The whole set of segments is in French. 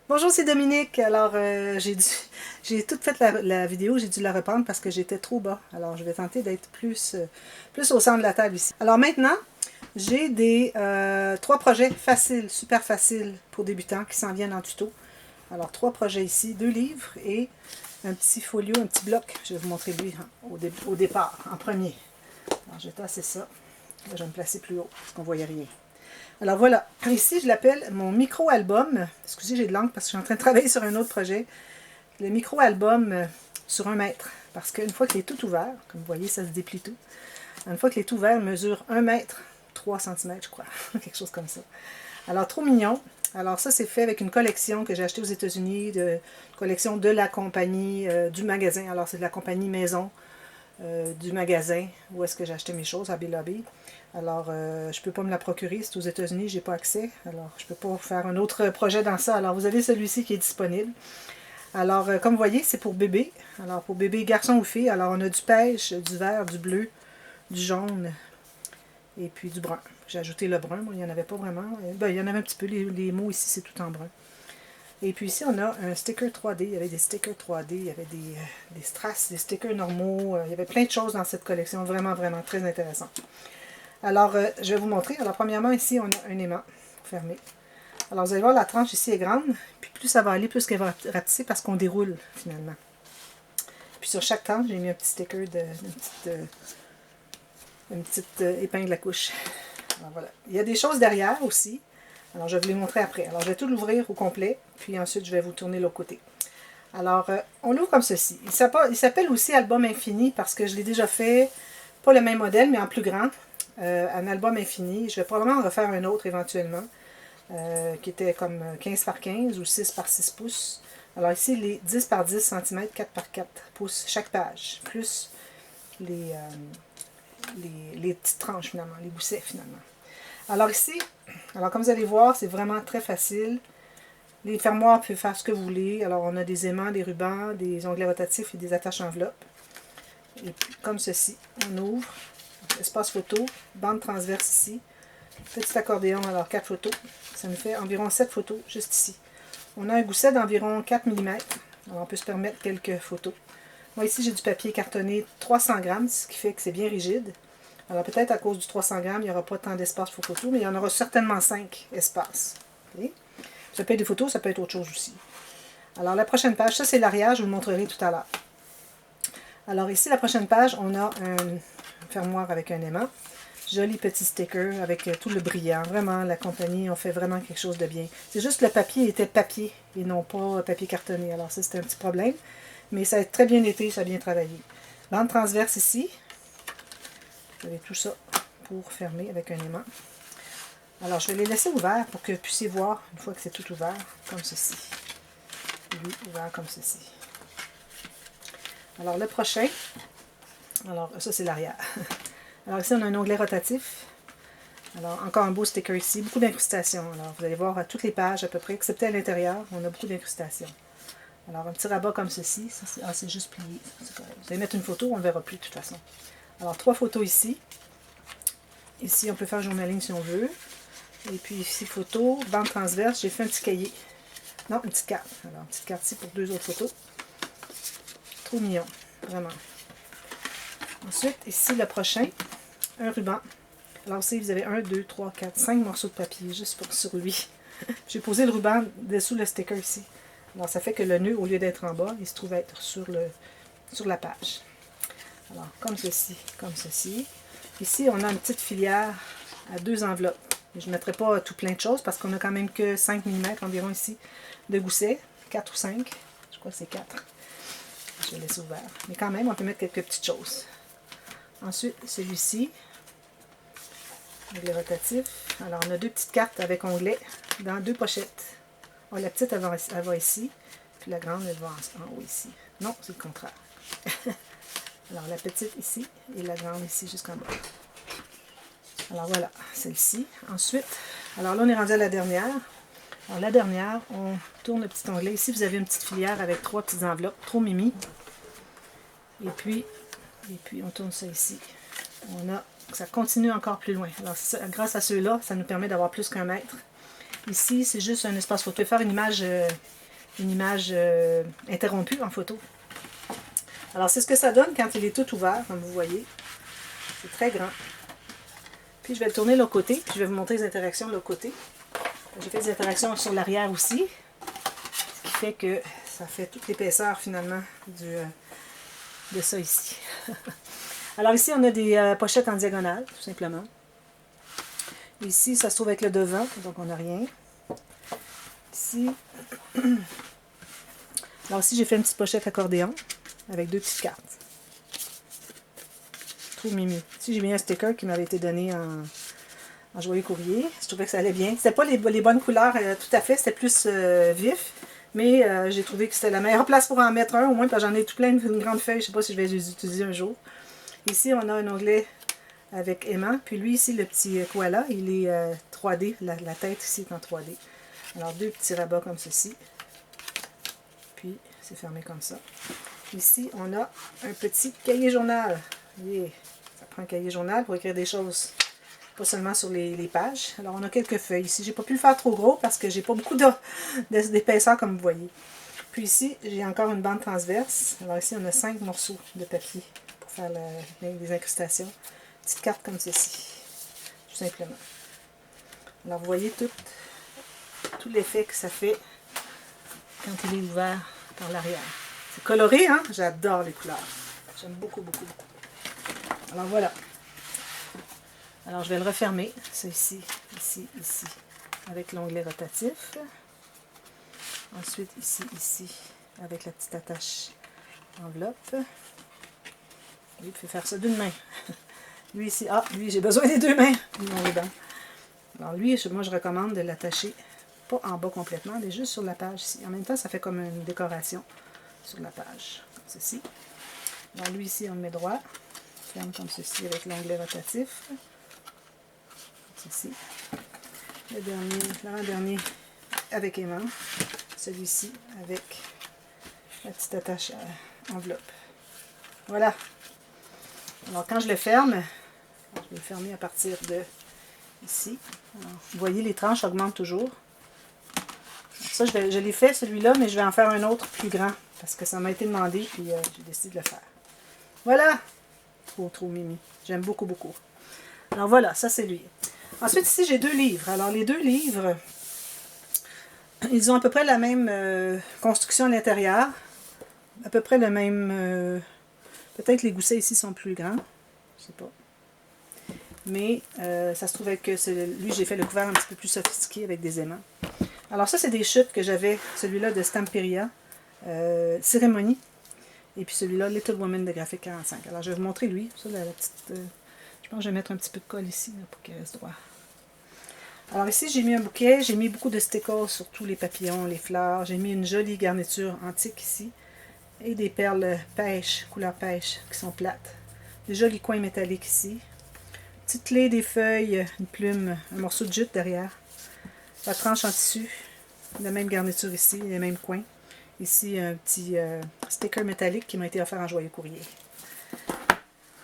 Bonjour, c'est Dominique. Alors, j'ai tout fait la vidéo, j'ai dû la reprendre parce que j'étais trop bas. Alors, je vais tenter d'être plus au centre de la table ici. Alors maintenant, j'ai des trois projets faciles, super faciles pour débutants qui s'en viennent en tuto. Alors, trois projets ici, deux livres et un petit folio, un petit bloc. Je vais vous montrer lui au départ, en premier. Alors, je vais tasser ça. Là, je vais me placer plus haut parce qu'on ne voyait rien. Alors voilà, ici je l'appelle mon micro-album. Excusez, j'ai de l'encre parce que je suis en train de travailler sur un autre projet. Le micro-album sur 1 mètre. Parce qu'une fois qu'il est tout ouvert, comme vous voyez, ça se déplie tout. Une fois qu'il est ouvert, il mesure 1 mètre, 3 cm, je crois. Quelque chose comme ça. Alors, trop mignon. Alors, ça, c'est fait avec une collection que j'ai achetée aux États-Unis, une collection de la compagnie, du magasin. Alors, c'est de la compagnie maison du magasin où est-ce que j'ai acheté mes choses, à Hobby Lobby. Alors, je ne peux pas me la procurer, c'est aux États-Unis, j'ai pas accès. Alors, je ne peux pas faire un autre projet dans ça. Alors, vous avez celui-ci qui est disponible. Alors, comme vous voyez, c'est pour bébé. Alors, pour bébé, garçon ou fille. Alors, on a du pêche, du vert, du bleu, du jaune et puis du brun. J'ai ajouté le brun, moi, il n'y en avait pas vraiment. Ben, il y en avait un petit peu, les mots ici, c'est tout en brun. Et puis ici, on a un sticker 3D. Il y avait des stickers 3D, il y avait des strass, des stickers normaux. Il y avait plein de choses dans cette collection, vraiment, vraiment très intéressant. Alors, je vais vous montrer. Alors, premièrement, ici, on a un aimant fermé. Alors, vous allez voir, la tranche ici est grande. Puis plus ça va aller, plus qu'elle va ratisser parce qu'on déroule, finalement. Puis sur chaque tranche, j'ai mis un petit sticker, une petite épingle à couche. Alors, voilà. Il y a des choses derrière aussi. Alors, je vais vous les montrer après. Alors, je vais tout l'ouvrir au complet. Puis ensuite, je vais vous tourner l'autre côté. Alors, on l'ouvre comme ceci. Il s'appelle aussi Album Infini parce que je l'ai déjà fait, pas le même modèle, mais en plus grand. Un album infini. Je vais probablement en refaire un autre éventuellement, qui était comme 15 par 15 ou 6 par 6 pouces. Alors ici, les 10 par 10 cm, 4 par 4 pouces chaque page, plus les, les petites tranches finalement, les goussets finalement. Alors ici, comme vous allez voir, c'est vraiment très facile. Les fermoirs peuvent faire ce que vous voulez. Alors on a des aimants, des rubans, des onglets rotatifs et des attaches enveloppes. Et puis comme ceci, on ouvre, espace photo, bande transverse ici, petit accordéon, alors 4 photos. Ça nous fait environ 7 photos juste ici. On a un gousset d'environ 4 mm. Alors on peut se permettre quelques photos. Moi ici j'ai du papier cartonné 300 grammes, ce qui fait que c'est bien rigide. Alors peut-être à cause du 300 grammes, il n'y aura pas tant d'espace pour photos, mais il y en aura certainement 5 espaces. Okay? Ça peut être des photos, ça peut être autre chose aussi. Alors la prochaine page, ça c'est l'arrière, je vous le montrerai tout à l'heure. Alors ici, la prochaine page, on a un fermoir avec un aimant. Joli petit sticker avec tout le brillant. Vraiment, la compagnie, on fait vraiment quelque chose de bien. C'est juste que le papier était papier et non pas papier cartonné. Alors ça, c'était un petit problème. Mais ça a très bien été, ça a bien travaillé. Bande transverse ici. Vous avez tout ça pour fermer avec un aimant. Alors, je vais les laisser ouverts pour que vous puissiez voir une fois que c'est tout ouvert, comme ceci. Lui, ouvert comme ceci. Alors, le prochain, alors ça, c'est l'arrière. Alors ici, on a un onglet rotatif. Alors, encore un beau sticker ici, beaucoup d'incrustations. Alors, vous allez voir à toutes les pages à peu près, excepté à l'intérieur, on a beaucoup d'incrustations. Alors, un petit rabat comme ceci. Ça, c'est juste plié. Vous allez mettre une photo, on ne verra plus de toute façon. Alors, 3 photos ici. Ici, on peut faire journaling si on veut. Et puis ici, photo, bande transverse. J'ai fait un petit cahier. Non, une petite carte. Alors, une petite carte ici pour 2 autres photos. Trop mignon, vraiment. Ensuite, ici, le prochain, un ruban. Alors ici, vous avez 1, 2, 3, 4, 5 morceaux de papier juste sur lui. J'ai posé le ruban dessous le sticker ici. Alors ça fait que le nœud, au lieu d'être en bas, il se trouve être sur la page. Alors comme ceci, comme ceci. Ici, on a une petite filière à 2 enveloppes. Je ne mettrai pas tout plein de choses parce qu'on a quand même que 5 mm environ ici de gousset. 4 ou 5. Je crois que c'est 4. Je vais laisser ouvert. Mais quand même, on peut mettre quelques petites choses. Ensuite, celui-ci. Onglet rotatif. Alors, on a 2 petites cartes avec onglet dans 2 pochettes. Oh, la petite, elle va ici. Puis la grande, elle va en haut ici. Non, c'est le contraire. Alors, la petite ici et la grande ici jusqu'en bas. Alors, voilà, celle-ci. Ensuite, alors là, on est rendu à la dernière. Alors, la dernière, on tourne le petit onglet. Ici, vous avez une petite filière avec 3 petites enveloppes. Trop mimi. Et puis, on tourne ça ici. On a ça continue encore plus loin. Alors, grâce à ceux-là, ça nous permet d'avoir plus qu'1 mètre. Ici, c'est juste un espace photo. Faire une image interrompue en photo. Alors, c'est ce que ça donne quand il est tout ouvert, comme vous voyez. C'est très grand. Puis, je vais le tourner de l'autre côté. Puis, je vais vous montrer les interactions de l'autre côté. J'ai fait des interactions sur l'arrière aussi. Ce qui fait que ça fait toute l'épaisseur, finalement, de ça ici. Alors, ici, on a des pochettes en diagonale, tout simplement. Ici, ça se trouve avec le devant, donc on n'a rien. Ici, alors ici, j'ai fait une petite pochette accordéon avec 2 petites cartes. Trop mimi. Ici, j'ai mis un sticker qui m'avait été donné en joyeux courrier. Je trouvais que ça allait bien. C'était pas les bonnes couleurs tout à fait, c'était plus vif. Mais j'ai trouvé que c'était la meilleure place pour en mettre un, au moins, parce que j'en ai tout plein, une grande feuille. Je sais pas si je vais les utiliser un jour. Ici, on a un onglet avec aimant. Puis lui, ici, le petit koala, il est 3D. La tête ici est en 3D. Alors, 2 petits rabats comme ceci. Puis, c'est fermé comme ça. Ici, on a un petit cahier journal. Yeah. Ça prend un cahier journal pour écrire des choses. Pas seulement sur les pages. Alors, on a quelques feuilles. Ici, j'ai pas pu le faire trop gros parce que j'ai pas beaucoup d'épaisseur, comme vous voyez. Puis ici, j'ai encore une bande transverse. Alors ici, on a 5 morceaux de papier pour faire des incrustations. Petite carte comme ceci, tout simplement. Alors, vous voyez tout l'effet que ça fait quand il est ouvert par l'arrière. C'est coloré, hein? J'adore les couleurs. J'aime beaucoup, beaucoup, beaucoup. Alors, voilà. Alors, je vais le refermer. C'est ici, ici, ici, avec l'onglet rotatif. Ensuite, ici, ici, avec la petite attache enveloppe. Lui, il peut faire ça d'une main. Lui ici, lui, j'ai besoin des 2 mains. Alors lui, moi, je recommande de l'attacher, pas en bas complètement, mais juste sur la page ici. En même temps, ça fait comme une décoration sur la page, comme ceci. Alors lui ici, on le met droit. Ferme comme ceci avec l'onglet rotatif. Comme ceci. L'avant-dernier avec aimant. Celui-ci avec la petite attache enveloppe. Voilà. Alors quand je le ferme, je vais le fermer à partir de ici. Alors, vous voyez, les tranches augmentent toujours. Alors, ça, je l'ai fait celui-là, mais je vais en faire un autre plus grand parce que ça m'a été demandé, puis j'ai décidé de le faire. Voilà! Trop mimi. J'aime beaucoup, beaucoup. Alors voilà, ça c'est lui. Ensuite, ici, j'ai 2 livres. Alors les 2 livres, ils ont à peu près la même construction à l'intérieur. À peu près le même... peut-être les goussets ici sont plus grands. Je sais pas. Mais ça se trouvait que lui, j'ai fait le couvert un petit peu plus sophistiqué avec des aimants. Alors ça, c'est des chutes que j'avais. Celui-là de Stamperia, Cérémonie. Et puis celui-là, Little Woman de Graphic 45. Alors je vais vous montrer lui. Ça, la petite, je pense que je vais mettre un petit peu de colle ici là, pour qu'il reste droit. Alors ici, j'ai mis un bouquet. J'ai mis beaucoup de stickers sur tous les papillons, les fleurs. J'ai mis une jolie garniture antique ici. Et des perles pêche, couleur pêche, qui sont plates. Des jolis coins métalliques ici. Petite clé, des feuilles, une plume, un morceau de jute derrière. La tranche en tissu. La même garniture ici, les mêmes coins. Ici, un petit sticker métallique qui m'a été offert en joyeux courrier.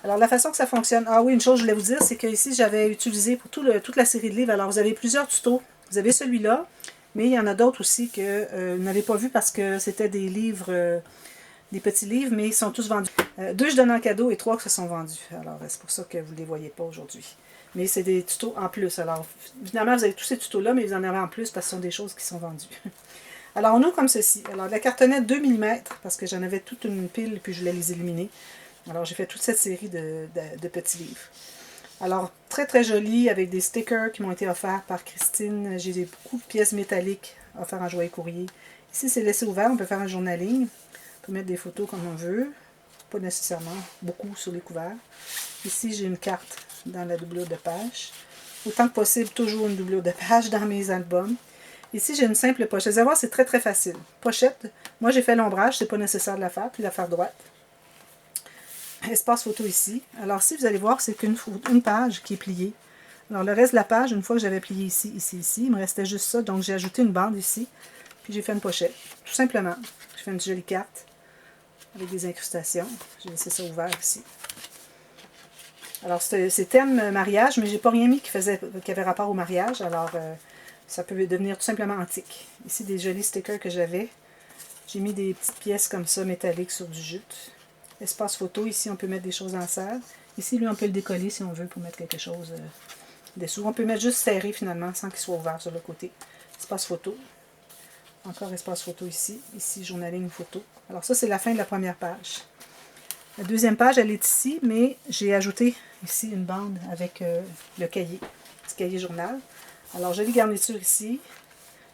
Alors, la façon que ça fonctionne... Ah oui, une chose que je voulais vous dire, c'est que ici, j'avais utilisé pour toute la série de livres. Alors, vous avez plusieurs tutos. Vous avez celui-là, mais il y en a d'autres aussi que vous n'avez pas vu parce que c'était des livres... des petits livres, mais ils sont tous vendus. 2, je donne en cadeau et 3 qui se sont vendus. Alors, c'est pour ça que vous ne les voyez pas aujourd'hui. Mais c'est des tutos en plus. Alors, finalement, vous avez tous ces tutos-là, mais vous en avez en plus parce que ce sont des choses qui sont vendues. Alors, on ouvre comme ceci. Alors, de la cartonnette 2 mm, parce que j'en avais toute une pile, puis je voulais les éliminer. Alors, j'ai fait toute cette série de petits livres. Alors, très très joli, avec des stickers qui m'ont été offerts par Christine. J'ai beaucoup de pièces métalliques offertes en joyeux courrier. Ici, c'est laissé ouvert. On peut faire un journaling. On peut mettre des photos comme on veut. Pas nécessairement beaucoup sur les couverts. Ici, j'ai une carte dans la doublure de page. Autant que possible, toujours une doublure de page dans mes albums. Ici, j'ai une simple pochette. Vous allez voir, c'est très très facile. Pochette, moi j'ai fait l'ombrage, c'est pas nécessaire de la faire, puis la faire droite. Espace photo ici. Alors ici, vous allez voir, c'est qu'une page qui est pliée. Alors le reste de la page, une fois que j'avais plié ici, ici, ici, il me restait juste ça. Donc j'ai ajouté une bande ici, puis j'ai fait une pochette. Tout simplement. J'ai fait une jolie carte avec des incrustations. J'ai laissé ça ouvert ici. Alors c'est thème mariage, mais j'ai pas rien mis qui avait rapport au mariage. Alors ça peut devenir tout simplement antique. Ici, des jolis stickers que j'avais. J'ai mis des petites pièces comme ça, métalliques, sur du jute. Espace photo, ici, on peut mettre des choses en serre. Ici, lui, on peut le décoller si on veut pour mettre quelque chose dessous. On peut mettre juste serré, finalement, sans qu'il soit ouvert sur le côté. Espace photo. Encore espace photo ici. Ici, journaling photo. Alors ça, c'est la fin de la première page. La deuxième page, elle est ici, mais j'ai ajouté ici une bande avec le cahier. Petit cahier journal. Alors, jolie garniture ici.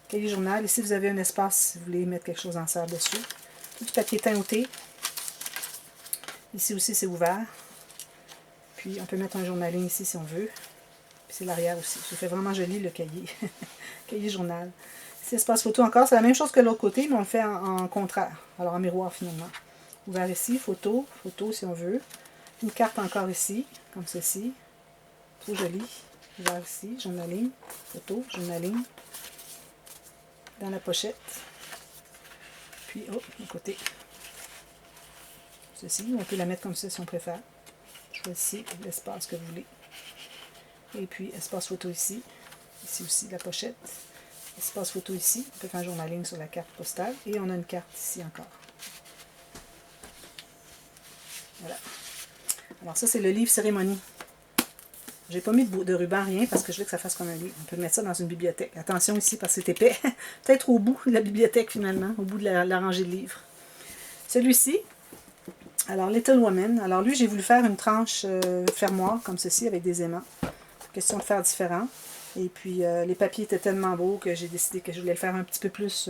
Cahier journal. Ici, vous avez un espace si vous voulez mettre quelque chose en serre dessus. Tout du papier teinté. Ici aussi, c'est ouvert. Puis, on peut mettre un journaling ici si on veut. Puis, c'est l'arrière aussi. Je fais vraiment joli le cahier. Cahier journal. Ici, espace photo encore. C'est la même chose que l'autre côté, mais on le fait en contraire. Alors, en miroir, finalement. Ouvert ici. Photo. Photo, si on veut. Une carte encore ici, comme ceci. Trop joli. Ouvert ici. Journaling. Photo. Journaling. Dans la pochette. Puis, oh, de côté. Ceci, on peut la mettre comme ça si on préfère. Choisissez l'espace que vous voulez. Et puis, espace photo ici. Ici aussi, la pochette. Espace photo ici. On peut faire un journaling sur la carte postale. Et on a une carte ici encore. Voilà. Alors ça, c'est le livre cérémonie. J'ai pas mis de ruban, rien, parce que je veux que ça fasse comme un livre. On peut mettre ça dans une bibliothèque. Attention ici, parce que c'est épais. Peut-être au bout de la bibliothèque, finalement. Au bout de la rangée de livres. Celui-ci, alors Little Woman. Alors lui, j'ai voulu faire une tranche fermoire, comme ceci, avec des aimants. Question de faire différent. Et puis, les papiers étaient tellement beaux que j'ai décidé que je voulais le faire un petit peu plus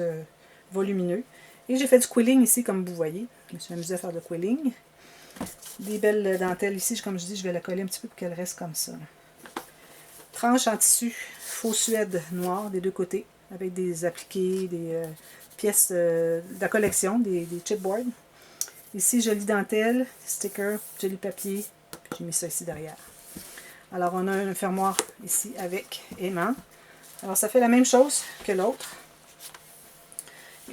volumineux. Et j'ai fait du quilling ici, comme vous voyez. Je me suis amusée à faire du quilling. Des belles dentelles ici, comme je dis, je vais la coller un petit peu pour qu'elle reste comme ça. Tranche en tissu faux suède noir des deux côtés, avec des appliqués, des pièces de la collection, des chipboards. Ici, jolie dentelle, sticker, joli papier, j'ai mis ça ici derrière. Alors, on a un fermoir ici avec aimant. Alors, ça fait la même chose que l'autre.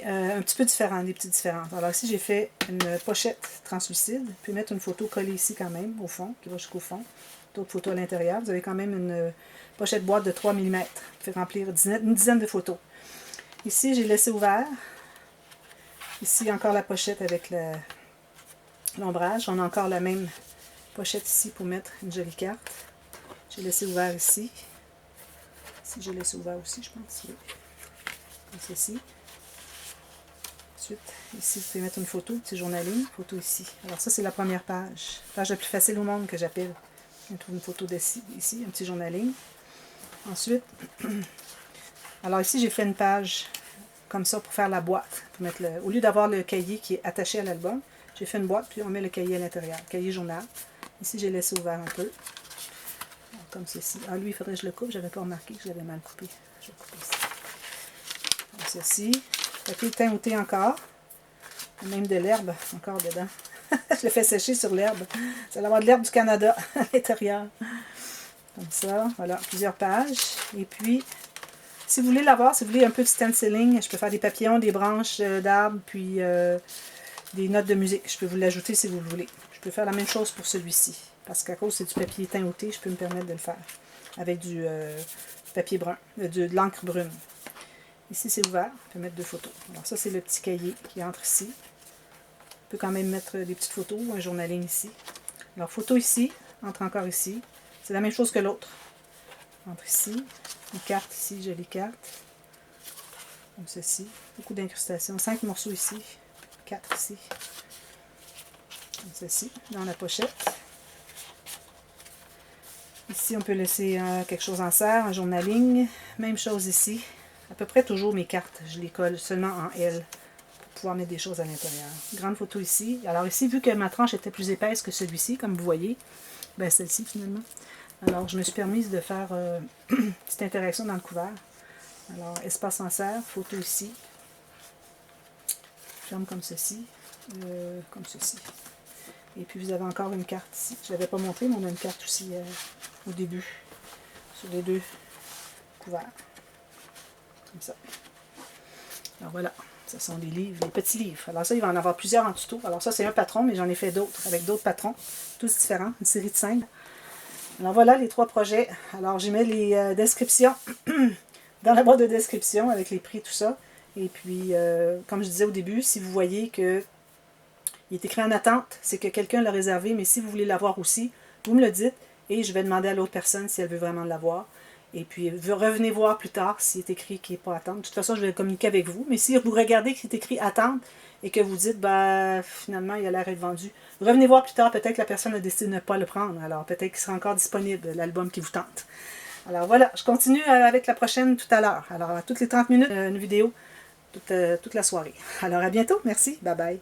Un petit peu différent, des petites différences. Alors ici, j'ai fait une pochette translucide. Puis mettre une photo collée ici quand même, au fond, qui va jusqu'au fond. D'autres photos à l'intérieur. Vous avez quand même une pochette boîte de 3 mm. Vous pouvez remplir une dizaine de photos. Ici, j'ai laissé ouvert. Ici, encore la pochette avec l'ombrage. On a encore la même pochette ici pour mettre une jolie carte. J'ai laissé ouvert ici. Ici, j'ai laissé ouvert aussi, je pense. Oui. Comme ceci. Ensuite, ici, vous pouvez mettre une photo, petit journaling, photo ici. Alors ça, c'est la première page. Page la plus facile au monde que j'appelle. On trouve une photo d'ici, ici, un petit journaling. Ensuite, alors ici, j'ai fait une page comme ça pour faire la boîte. Pour mettre au lieu d'avoir le cahier qui est attaché à l'album, j'ai fait une boîte, puis on met le cahier à l'intérieur. Cahier journal. Ici, j'ai laissé ouvert un peu. Alors, comme ceci. Ah, lui, il faudrait que je le coupe. Je n'avais pas remarqué que je l'avais mal coupé. Je vais le couper ici. Comme ceci. Papier teinté encore. Même de l'herbe encore dedans. Je le fais sécher sur l'herbe. Ça va avoir de l'herbe du Canada à l'intérieur. Comme ça. Voilà, plusieurs pages. Et puis, si vous voulez l'avoir, si vous voulez un peu de stenciling, je peux faire des papillons, des branches d'arbres, puis des notes de musique. Je peux vous l'ajouter si vous le voulez. Je peux faire la même chose pour celui-ci. Parce qu'à cause c'est du papier teinté, je peux me permettre de le faire. Avec du papier brun, de l'encre brune. Ici, c'est ouvert. On peut mettre deux photos. Alors ça, c'est le petit cahier qui entre ici. On peut quand même mettre des petites photos ou un journaling ici. Alors, photo ici, entre encore ici. C'est la même chose que l'autre. Entre ici. Une carte ici, jolie carte. Comme ceci. Beaucoup d'incrustations. 5 morceaux ici. 4 ici. Comme ceci. Dans la pochette. Ici, on peut laisser quelque chose en serre, un journaling. Même chose ici. À peu près toujours mes cartes, je les colle seulement en L pour pouvoir mettre des choses à l'intérieur. Grande photo ici. Alors ici, vu que ma tranche était plus épaisse que celui-ci, comme vous voyez, ben celle-ci finalement. Alors je me suis permise de faire une petite interaction dans le couvert. Alors espace en serre, photo ici. Ferme comme ceci, comme ceci. Et puis vous avez encore une carte ici. Je ne l'avais pas montré, mais on a une carte aussi au début, sur les deux couverts. Comme ça. Alors voilà, ce sont des livres, des petits livres. Alors ça, il va en avoir plusieurs en tuto. Alors ça, c'est un patron, mais j'en ai fait d'autres, avec d'autres patrons, tous différents, une série de 5. Alors voilà les 3 projets. Alors j'y mets les descriptions dans la boîte de description avec les prix, tout ça. Et puis, comme je disais au début, si vous voyez que il est écrit en attente, c'est que quelqu'un l'a réservé, mais si vous voulez l'avoir aussi, vous me le dites et je vais demander à l'autre personne si elle veut vraiment l'avoir. Et puis, revenez voir plus tard s'il est écrit qu'il n'est pas attendre. De toute façon, je vais communiquer avec vous. Mais si vous regardez qu'il est écrit attendre et que vous dites, bah, finalement, il a l'air d'être vendu, revenez voir plus tard. Peut-être que la personne a décidé de ne pas le prendre. Alors, peut-être qu'il sera encore disponible, l'album qui vous tente. Alors, voilà. Je continue avec la prochaine tout à l'heure. Alors, à toutes les 30 minutes, une vidéo toute la soirée. Alors, à bientôt. Merci. Bye bye.